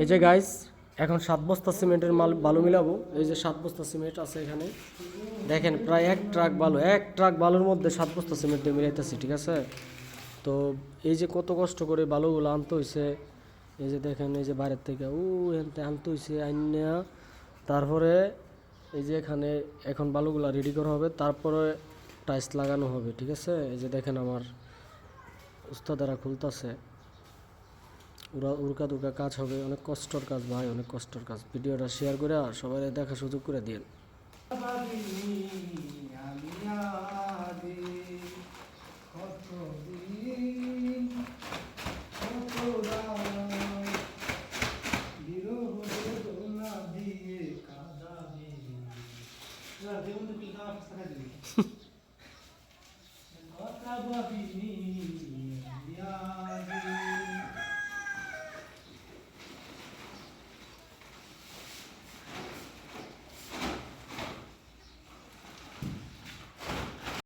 এই যে গাইস এখন 7 বস্তা সিমেন্টের বালু মিলাবো। এই যে 7 বস্তা সিমেন্ট আছে এখানে, দেখেন প্রায় এক ট্রাক বালুর মধ্যে 7 বস্তা সিমেন্ট দিয়ে মিলাইতেছি, ঠিক আছে। তো এই যে কত কষ্ট করে বালুগুলো আনতে হয়েছে, এই যে দেখেন এই যে বাইরের থেকে এনতে আনতে হয়েছে আইনা, তারপরে এই যে এখানে এখন বালুগুলা রেডি করা হবে, তারপরে টাইলস লাগানো হবে, ঠিক আছে। এই যে দেখেন আমার উস্তাদারা খুলতেছে, উড়কা দুর্কা কাজ হবে, অনেক কষ্টর কাজ ভাই, অনেক কষ্টর কাজ। ভিডিওটা শেয়ার করে সবাই দেখা সুযোগ করে দিন।